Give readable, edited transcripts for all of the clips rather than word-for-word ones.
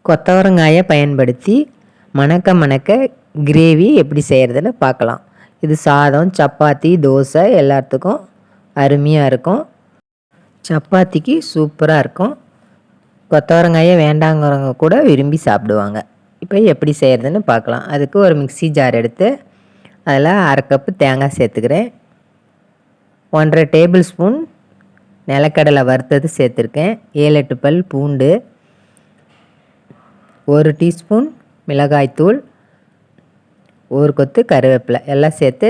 கொத்தவரங்காயை பயன்படுத்தி மணக்க மணக்க கிரேவி எப்படி செய்கிறதுன்னு பார்க்கலாம். இது சாதம், சப்பாத்தி, தோசை எல்லாத்துக்கும் அருமையாக இருக்கும். சப்பாத்திக்கு சூப்பராக இருக்கும். கொத்தவரங்காயை வேண்டாங்கிறவங்க கூட விரும்பி சாப்பிடுவாங்க. இப்போ எப்படி செய்கிறதுன்னு பார்க்கலாம். அதுக்கு ஒரு மிக்ஸி ஜார் எடுத்து அதில் 1/2 கப்பு தேங்காய் சேர்த்துக்கிறேன். 1/2 டேபிள் ஸ்பூன் நிலக்கடலை வறுத்தது சேர்த்துருக்கேன். 7-8 பல் பூண்டு, 1 டீஸ்பூன் மிளகாய்த்தூள், 1 கொத்து கருவேப்பிலை எல்லாம் சேர்த்து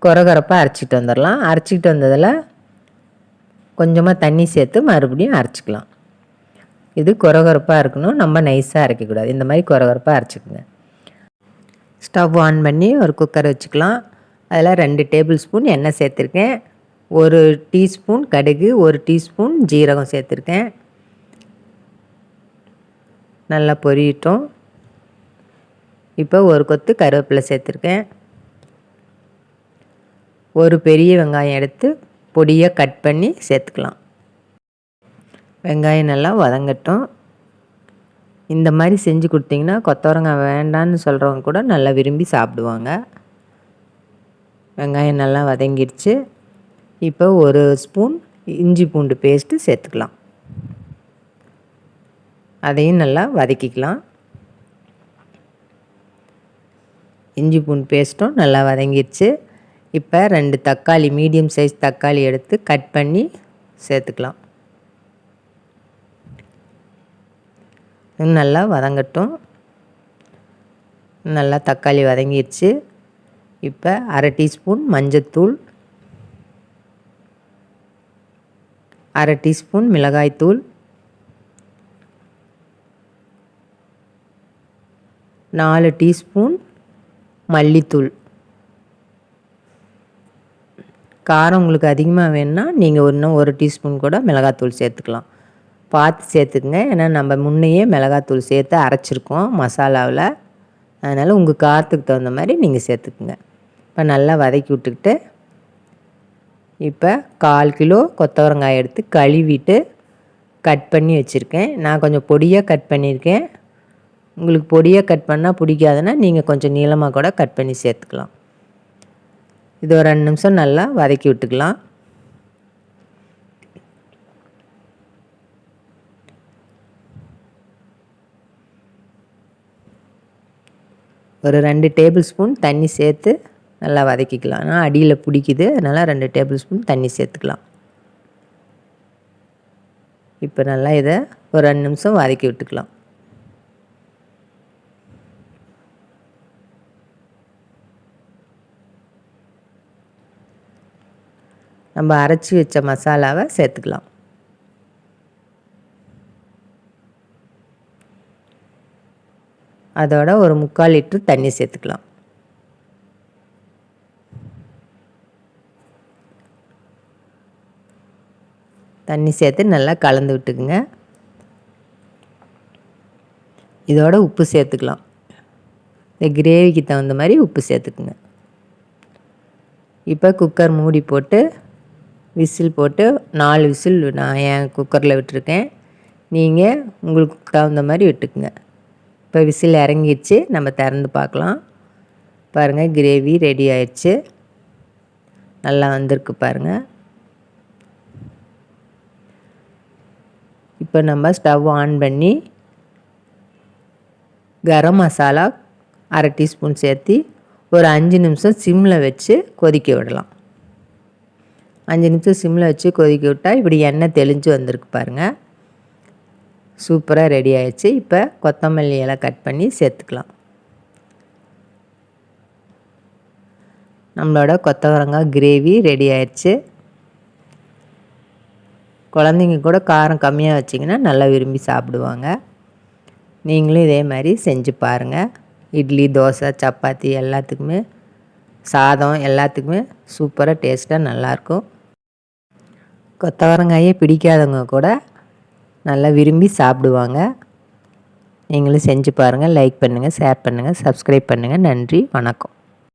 கொரகொரப்பாக அரைச்சிட்டு வந்துடலாம். அரைச்சிட்டு வந்ததில் கொஞ்சமாக தண்ணி சேர்த்து மறுபடியும் அரைச்சிக்கலாம். இது கொரகொரப்பாக இருக்கணும், நம்ம நைஸாக அரைக்கக்கூடாது. இந்த மாதிரி கொரகொரப்பாக அரைச்சிக்கோங்க. ஸ்டவ் ஆன் பண்ணி ஒரு குக்கர் வச்சுக்கலாம். அதில் 2 டேபிள் ஸ்பூன் எண்ணெய் சேர்த்துருக்கேன். 1 டீஸ்பூன் கடுகு, 1 டீஸ்பூன் ஜீரகம் சேர்த்துருக்கேன். நல்லா பொரியட்டும். இப்போ 1 கொத்து கருவேப்பிலை சேர்த்துருக்கேன். ஒரு பெரிய வெங்காயம் எடுத்து பொடியாக கட் பண்ணி சேர்த்துக்கலாம். வெங்காயம் நல்லா வதங்கட்டும். இந்த மாதிரி செஞ்சு கொடுத்தீங்கன்னா கொத்தவரங்காய் வேண்டான்னு சொல்கிறவங்க கூட நல்லா விரும்பி சாப்பிடுவாங்க. வெங்காயம் நல்லா வதங்கிடுச்சு. இப்போ 1 ஸ்பூன் இஞ்சி பூண்டு பேஸ்ட்டு சேர்த்துக்கலாம். அதையும் நல்லா வதக்கிக்கலாம். இஞ்சி பூண்டு பேஸ்ட்டும் நல்லா வதங்கிடுச்சு. இப்போ 2 தக்காளி, மீடியம் சைஸ் தக்காளி எடுத்து கட் பண்ணி சேர்த்துக்கலாம். நல்லா வதங்கட்டும். நல்லா தக்காளி வதங்கிடுச்சு. இப்போ 1/2 டீஸ்பூன் மஞ்சத்தூள், 1/2 டீஸ்பூன் மிளகாய்த்தூள், 4 டீஸ்பூன் மல்லித்தூள். காரம் உங்களுக்கு அதிகமாக வேணும்னா நீங்கள் இன்னும் 1 டீஸ்பூன் கூட மிளகாத்தூள் சேர்த்துக்கலாம். பார்த்து சேர்த்துக்குங்க. ஏன்னா நம்ம முன்னையே மிளகாத்தூள் சேர்த்து அரைச்சிருக்கோம் மசாலாவில். அதனால் உங்கள் காரத்துக்கு தகுந்த மாதிரி நீங்கள் சேர்த்துக்குங்க. இப்போ நல்லா வதக்கி விட்டுக்கிட்டு இப்போ 1/4 கிலோ கொத்தவரங்காய் எடுத்து கழுவிட்டு கட் பண்ணி வச்சுருக்கேன். நான் கொஞ்சம் பொடியாக கட் பண்ணியிருக்கேன். உங்களுக்கு பொடியாக கட் பண்ணால் பிடிக்காதுன்னா நீங்கள் கொஞ்சம் நீளமாக கூட கட் பண்ணி சேர்த்துக்கலாம். இது ஒரு 2 நிமிஷம் நல்லா வதக்கி விட்டுக்கலாம். ஒரு 2 டேபிள் ஸ்பூன் தண்ணி சேர்த்து நல்லா வதக்கிக்கலாம். ஆனால் அடியில் பிடிக்குது, அதனால் 2 டேபிள் ஸ்பூன் தண்ணி சேர்த்துக்கலாம். இப்போ நல்லா இதை ஒரு 2 நிமிஷம் வதக்கி விட்டுக்கலாம். நம்ம அரைச்சி வச்ச மசாலாவை சேர்த்துக்கலாம். அதோட ஒரு 3/4 லிட்டர் தண்ணி சேர்த்துக்கலாம். தண்ணி சேர்த்து நல்லா கலந்து விட்டுக்குங்க. இதோட உப்பு சேர்த்துக்கலாம். இந்த கிரேவிக்கு தகுந்த மாதிரி உப்பு சேர்த்துக்குங்க. இப்போ குக்கர் மூடி போட்டு விசில் போட்டு 4 விசில் நான் என் குக்கரில் விட்டுருக்கேன். நீங்கள் உங்களுக்கு தகுந்த மாதிரி விட்டுக்குங்க. இப்போ விசில் இறங்கிடுச்சு. நம்ம திறந்து பார்க்கலாம். பாருங்கள், கிரேவி ரெடி ஆயிடுச்சு. நல்லா வந்திருக்கு பாருங்கள். இப்போ நம்ம ஸ்டவ் ஆன் பண்ணி கரம் மசாலா 1/2 டீஸ்பூன் சேர்த்து ஒரு 5 நிமிஷம் சிம்மில் வச்சு கொதிக்க விடலாம். 5 நிமிஷம் சிம்மில் வச்சு கொதிக்க விட்டால் இப்படி எண்ணெய் தெளிஞ்சு வந்திருக்கு பாருங்கள். சூப்பராக ரெடி ஆயிடுச்சு. இப்போ கொத்தமல்லி இலை கட் பண்ணி சேர்த்துக்கலாம். நம்மளோட கொத்தவரங்காய் கிரேவி ரெடி ஆயிடுச்சு. குழந்தைங்க கூட காரம் கம்மியாக வச்சிங்கன்னா நல்லா விரும்பி சாப்பிடுவாங்க. நீங்களும் இதே மாதிரி செஞ்சு பாருங்கள். இட்லி, தோசை, சப்பாத்தி எல்லாத்துக்குமே, சாதம் எல்லாத்துக்குமே சூப்பராக டேஸ்ட்டாக நல்லாயிருக்கும். கொத்தவரங்காயே பிடிக்காதவங்க கூட நல்லா விரும்பி சாப்பிடுவாங்க. நீங்களும் செஞ்சு பாருங்கள். லைக் பண்ணுங்கள், ஷேர் பண்ணுங்கள், சப்ஸ்கிரைப் பண்ணுங்கள். நன்றி, வணக்கம்.